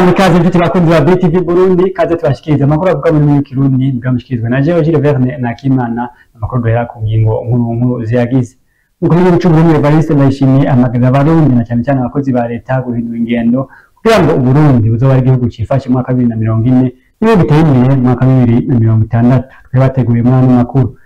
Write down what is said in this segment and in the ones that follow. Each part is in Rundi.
Sangwe kaze mfite bakunzi ba BTV Burundi kaze tubashikiriza amakuru avuga muri Kirundi bwamushyikirizwa na Jean Gilles Verne na Kimana amakuru duhera ku ngingo nkuru ziyagize nuko mu gihugu Burundi Evariste Ndayishimiye amagana abarundi na cyane abakozi ba leta guhindura ingendo kugira ngo Burundi buzoba ari igihugu cifashe mu mwaka 2040 niyo biteye imbere mu mwaka 2060 twabateguye mu makuru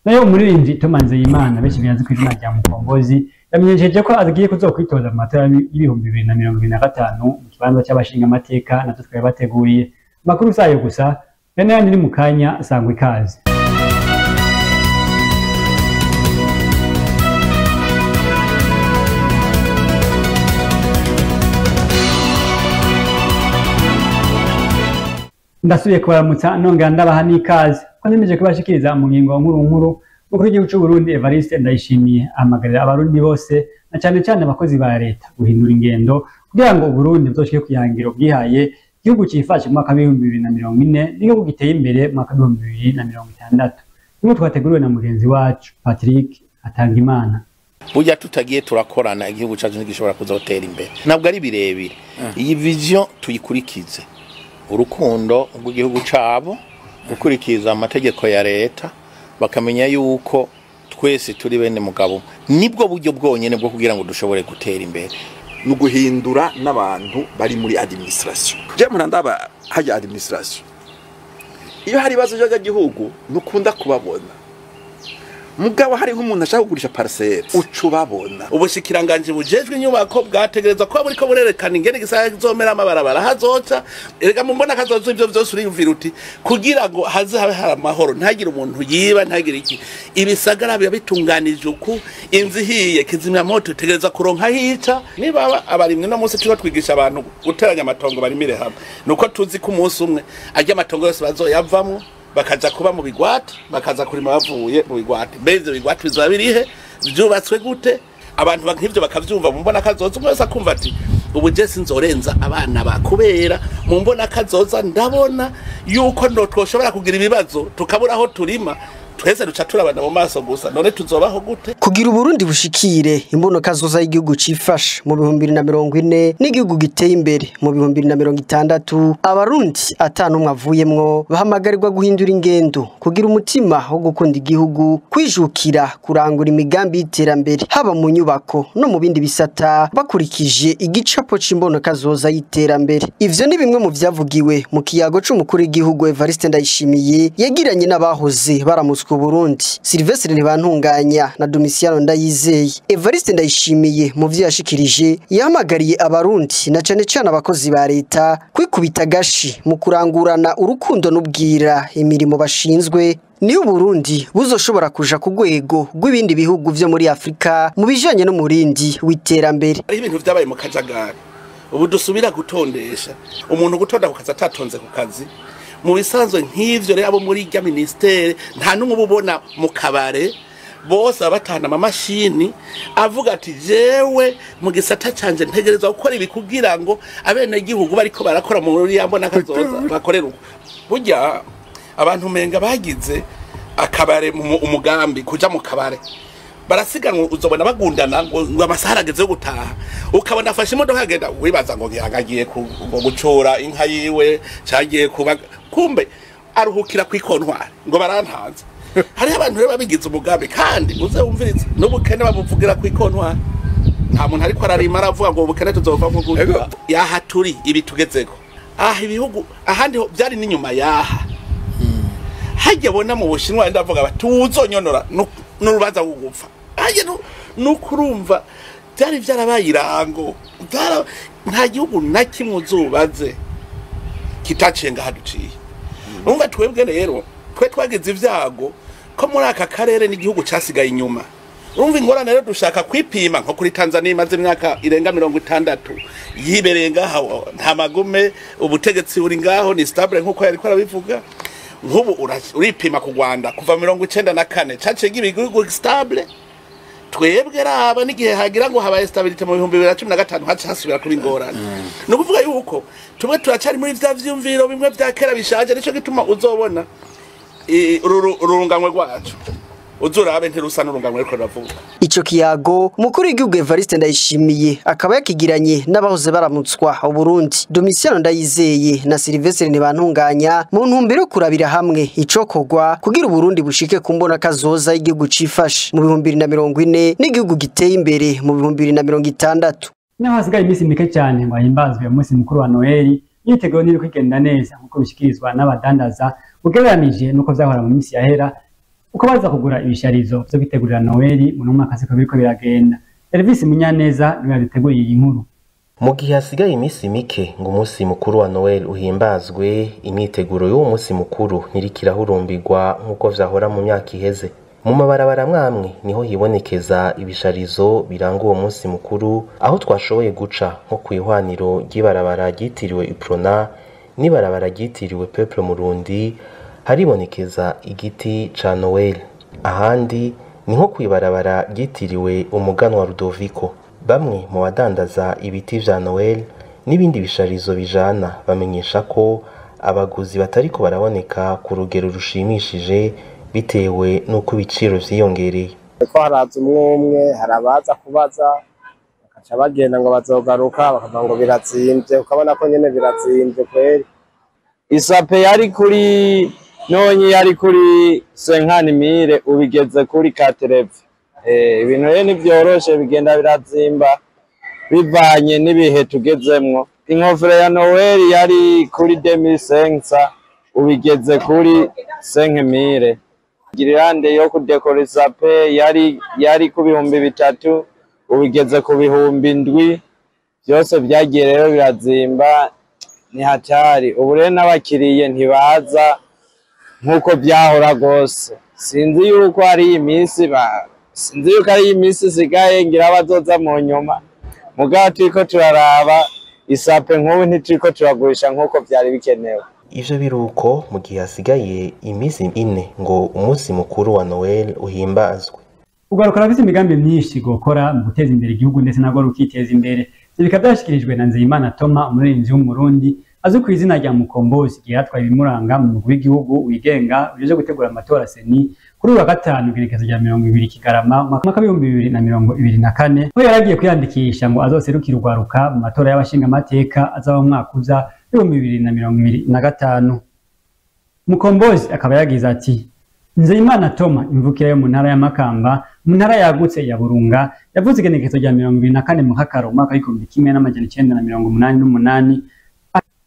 nayo umuririmbyi Thomas Nzeyimana benshi biyazi ku izina rya Mukombozi yamenyesheje ko agiye kuzokwitoza mu matora y'ibihumbi 2025 mu kibanza cy'abashinga amateka natwe twabateguriye makuru sayo gusa bene yandi mu kanya Sangwe kaze ndasubiye kubaramutsa nongera ndabaha n'ikaze ko nemeje kubashikiriza mu ngingo nkuru mukuru w'igihugu cy'u Burundi Evariste Ndayishimiye amagarira abarundi bose na cyane abakozi ba leta guhindura ingendo kugira ngo Burundi buzoshike kuyangiro bwihaye igihugu cifashe mu mwaka 2040 n'igihugu giteye imbere mu mwaka 2060 nimwe twateguriwe na mugenzi wacu Patrick Atangimana. Burya tutagiye turakorana igihugu cyacu ntigishobora kuzotera imbere ntabwo ari birebire iyi vision tuyikurikize urukundo rw'igihugu cabo gukurikiza amategeko ya leta bakamenya yuko twese turi bene mugabo nibwo buryo bwonyene bwo kugira ngo dushobore gutera imbere no guhindura n'abantu bari muri administration. Je murandaba haja administration iyo hari bazo by'agihugu nukunda kubabona mugabo hari nk'umuntu ashaka kugurisha parcelle ucubabona ubushikiranganje bujejwe inyubako bwategereza ko buriko burerekana ingene gisaya zomera amabarabara hazoca erega mu mbona kazozo ivyo byose uriyumvira uti kugira ngo haze habe hari amahoro ntagire umuntu yiba ntagire iki ibisagara biba bitunganije uku inzihiye kizimya moto tegereza kuronka hica niba abarimwe no munsi cyo twigisha abantu guteranya amatongo barimire hamwe nuko tuzi ko umunsi umwe ajya amatongo yose bazoyavamwo bakaza kuba mu bigwati bakaza kurima bavuye mu bigwati beze bigwati bizoba birihe byubatswe gute abantu bakivyo bakavyumva mu mbona kazoza umwe akumva ati ubu je sinzorenza abana bakubera mu mbona kazoza ndabona yuko ndo twoshobora kugira ibibazo tukabura aho turima twese duca turabana mu maso gusa none tuzobaho gute kugira Burundi bushikire imbono kazoza y'igihugu cifashe mu 2040 n'igihugu giteye imbere mu 2060 abarundi atanumwe avuyemwo bahamagarirwa guhindura ingendo kugira umutima wo gukunda igihugu kwijukira kurangura imigambi y'iterambere haba mu nyubako no mu bindi bisata bakurikije igicapo c'imbono kazoza y'iterambere ivyo ni bimwe mu vyavugiwe mu kiyago c'umukuru w'igihugu Evariste Ndayishimiye yagiranye n'abahoze baramutswe Burundi Sylvestre Ntibantunganya na Domiciano Ndayizeye. Evariste Ndayishimiye mu vyo yashikirije yahamagariye abarundi na cyane abakozi ba leta kwikubita gashi mu kurangurana urukundo n'ubwira imirimo bashinzwe ni Burundi buzoshobora kuja ku rwego rw'ibindi bihugu vyo muri Afrika mu bijanye no murindi witerambere. Ari ibintu vyabaye mu kajagari ubu dusubira gutondesha umuntu gutonda kukaza atatonze ku kazi mu bisanzwe nk'ivyo rero abo muri ya ministere nta numwe ubona mu kabare bose abatana amamashini avuga ati jewe mu gisata canje ntegereza gukora ibi kugira ngo abene igihugu bariko barakora mu ruri yambona kazoza bakorera uko burya abantu menga bagize akabare umugambi kuja mu kabare barasiganwa uzobona bagundana ngo amasaha ageze yo gutaha ukabona afashe imodoka agenda wibaza ngo ngirangagiye gucora inka yiwe cyagiye kuba kumbe aruhukira kwikontwari ngo barantanze hari abantu rero babigize umugambi kandi uze wumvirize n'ubukene bamuvugira kwikontwari nta muntu ariko ararima aravuga ngo ubukene tuzova mu guha yaha turi ibi tugezeko ibihugu ahandi byari n'inyuma yaha hajye bona mu Bushinwa ndavuga batuzonyonora n'urubanza gupfa hajye nukurumva byari byarabaye irango nta gihugu na kimwe uzubaze kitacenga haduciye umva twebwe rero twagize ivyago ko muri aka karere n'igihugu cyasigaye inyuma urumva ingorane rero dushaka kwipima nko kuri Tanzania imaze imyaka irenga 60 yiberenga nta magume ubutegetsi uri ngaho ni stable nkuko yari ko arabivuga nk'ubu uripima ku Rwanda kuva 94 cace gibigihugu stable twebwe raba n'igihe hagira ngo habaye stability mu 2015 hacasubira kuri ingorane no kuvuga yuko tumwe turacari muri vya vyumviro bimwe vya kera bishaje nico gituma uzobona urunganwe rwacu uzurabe ntirusa n'urunganwe ariko ravuga. Ico kiyago umukuru w'igihugu Evariste Ndayishimiye akaba yakigiranye n'abahoze baramutswa u Burundi Domitiano Ndayizeye na Sylvestre Ntibantunganya mu ntumbero kurabira hamwe icokorwa kugira u Burundi bushike kumbona kazoza igihugu cifashe mu 2040 n'igihugu giteye imbere mu 2060. Naho hasigaye iminsi mike cyane ngo himbazwe umunsi mukuru wa Noel, yiteguye niri kwigenda neza nkuko bishikirizwa n'abadandaza ugereranije nuko vyahora mu minsi yahera uko baza kugura ibisharizo byo bitegurira Noel mu mwaka siko biriko biragenda. Elvis Munyaneza niwe yateguye iyi nkuru. Mu gihe hasigaye iminsi mike ngo umunsi mukuru wa Noel uhimbazwe, imyiteguro y'uwo munsi mukuru ntirikirahurumbirwa nkuko vyahora mu myaka iheze. Mu mabarabara mwamwe niho hibonekeza ibisharizo biranga uwo munsi mukuru, aho twashoboye guca nko kwihwaniro ry'ibarabara ryitiriwe Iprona n'ibarabara ryitiriwe Peuple Murundi haribonekeza igiti ca Noel. Ahandi ni nko kwibarabara ryitiriwe Umuganwa Rudoviko. Bamwe mu badandaza ibiti vya Noel n'ibindi bisharizo bijana bamenyesha ko abaguzi batariko baraboneka ku rugero rushimishije bitewe nuko ibiciro vyiyongereye. Ko haraza umwe harabaza kubaza bakaca bagenda ngo bazogaruka bakavuga ngo birazimvye, ukabona ko nyene birazimvye kweri. Isape yari kuri nonyi yari kuri 50.000 ubigeze kuri 4. Ibintu rero nivyoroshe bigenda birazimba bivanye n'ibihe tugezemwo. Inkofero ya Noel yari kuri 2500 ubigeze kuri 5000. Girande yo kudekora isape yari ku 3000 ubigeze ku 7,000. Byose byagiye rero birazimba ni hatari. Ubu rero n'abakiriye ntibaza nkuko byahora gose. Sinzi yuko ari iminsi sigaye ngira bazoza mu nyuma. Mugabo turiko turaraba isape nk'ubu ntituriko turagurisha nkuko byari bikenewe. Ivyo biruko mu gihe hasigaye iminsi 4 ngo umunsi mukuru wa Noel uhimbazwe. Ugaruka rafise imigambi myinshi gukora mu guteza imbere igihugu ndetse nagwo rukiteza imbere. Bikaba byashikirijwe na Nzeyimana Thomas umuririmbyi w'umurundi azwi ku izina rya Mukombozi, yatwaye ibimuranga mu mugwi w'igihugu wigenga uje gutegura amatora seni kuri wa gatanu gerekezo rya 20 Kigarama mwaka 2024, aho yaragiye kwiyandikisha ngo azoserukira urwaruka mu matora y'abashinga amateka azaba mu mwaka uza 2025. Mukombozi akaba yagize ati: Nzeyimana Thomas imvukira yo mu ntara ya Makamba mu ntara yagutse ya Burunga yavuze igenekezo rya 2024 mu Kakaro mwaka w'1988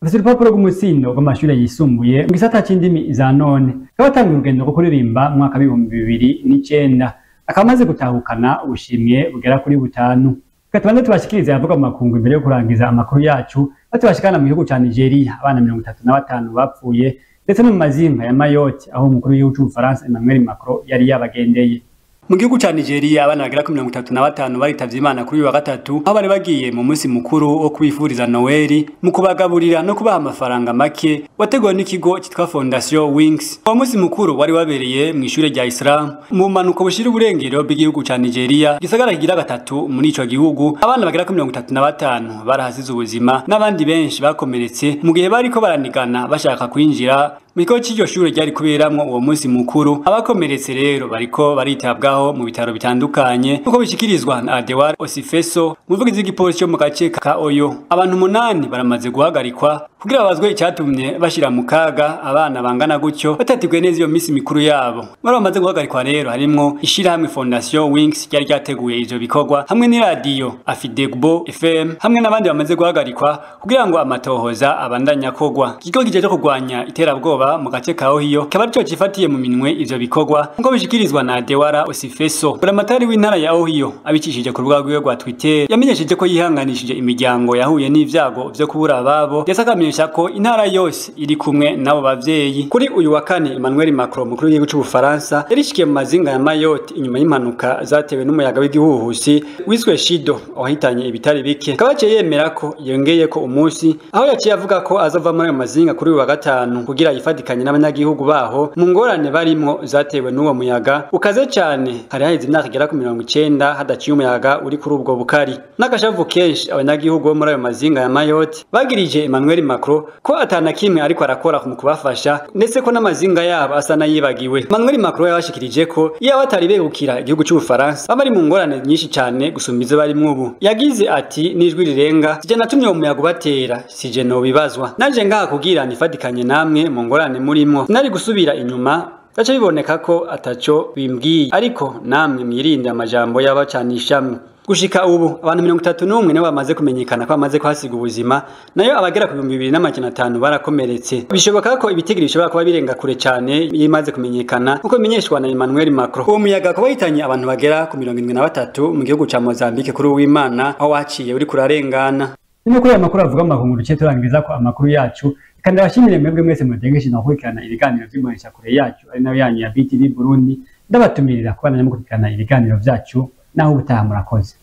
afite urupapuro rw'umutsindo rw'amashuri yisumbuye mu gisata c'indimi za none. Akaba atangiye urugendo rwo kuririmba mu mwaka w'2009 akaba amaze gutahukana ubushimwe bugera kuri 5. Katubande tubashikirize yavuga mu makungu imbere yo kurangiza amakuru yacu batubashikana mu gihugu ca Nigeria abana 35 bapfuye ndetse no mu mazinga ya Mayotte aho umukuru w'igihugu c'Ubufaransa Emmanuel Macron yari yabagendeye. Mu gihugu ca Nigeria abana bagera ku 35 baritavye Imana kuri wa gatatu aho bari bagiye mu munsi mukuru wo kwifuriza Noel mu kubagaburira no kubaha amafaranga make wateguwe n'ikigo cyitwa Fondation Wings. Uwo munsi mukuru wari wabereye mu ishure rya Islam mu manuko bushira uburengero bw'igihugu ca Nigeria gisagara kigira gatatu muri ico gihugu. Abana bagera ku 35 barahasize ubuzima n'abandi benshi bakomeretse mu gihe bariko baranigana bashaka kwinjira Miko cy'iryo shure ryari kuberamwo uwo munsi mukuru. Abakomeretse rero bariko baritabwaho mu bitaro bitandukanye uko bishikirizwa na Adewar Osifeso muvugizi w'igipolisi cyo mu gace ka Oyo. Abantu 8 baramaze guhagarikwa kugira babazwe icyatumye bashira mu kaga abana bangana gutyo batatigwe neza iyo misi mikuru yabo. Bari bamaze guhagarikwa rero harimo ishirahamwe Fondation Wings ryari ryateguye ivyo bikorwa hamwe ni radio Afidegbo FM hamwe n'abandi bamaze guhagarikwa kugira ngo amatohoza abandanya kogwa. Ikigo kijeje kurwanya iterabwoba mu gace ka Ohiyo kaba cyo cifatiye mu minwe ivyo bikorwa ngo bishikirizwa na Dewara Osifeso. Buramatari w'intara ya Ohiyo abicishije ku rubuga rwiwe rwa Twitter yamenyesheje ko yihanganishije imiryango yahuye n'ivyago vyo kubura ababo, yasakamenyesha ko intara yose iri kumwe nabo bavyeyi. Kuri uyu wa kane Emmanuel Macron mukuru w'igihugu c'Ubufaransa yarishikiye mu mazinga ya Mayotte inyuma y'impanuka zatewe n'umuyaga w'igihuhusi wiswe Shido wahitanye ibitari bike. Kabace yemera ko yongeye ko umunsi aho yaciye avuga ko azova muri mazinga kuri uyu wa gatanu kugira yafadikanye n'abanyagihugu baho mu ngorane barimwo zatewe n'uwo muyaga ukaze cyane. Hari haheze imyaka igera ku 90 hadaciye umuyaga uri kuri ubwo bukari. N'agashavu kenshi abanyagihugu bo muri ayo mazinga ya Mayotte bagirije Emmanuel Macron ko atana kimwe ariko arakora mu kubafasha ndetse ko n'amazinga yabo asa nayibagiwe. Emmanuel Macron yabashikirije ko iyo batari begukira igihugu cy'Ubufaransa abari mu ngorane nyinshi cyane gusumbiza bari mwubu. Yagize ati nijwi rirenga sije natumye uwo muyaga ubatera sije no bibazwa naje ngaha kugira nifadikanye namwe mu ngorane murimo nari gusubira inyuma gace biboneka ko ataco bimbwiye ariko namwe mwirinde amajambo y'abacanishamwe. Gushika ubu abantu 31 nibo bamaze kumenyekana ko bamaze kwasiga ubuzima nayo abagera ku 2500 barakomeretse. Bishoboka ko ibitigiri bishobora kuba birenga kure cyane yimaze kumenyekana uko bimenyeshwa na Emmanuel Macron. Uwo muyaga ko bahitanye abantu bagera ku 73 mu gihugu ca Mozambique kuri uw'Imana aho waciye uri kurarengana. Niko ya makuru avuga amahunguru cyo turangiriza ko amakuru yacu kandi abashimire mwebwe mwese mudengeje no kwikana ibiganiro by'umuhesha kure yacu ari nayo yanyu ya BTV Burundi ndabatumirira kubana n'umukurikirana ibiganiro byacu naho ubutaha murakoze.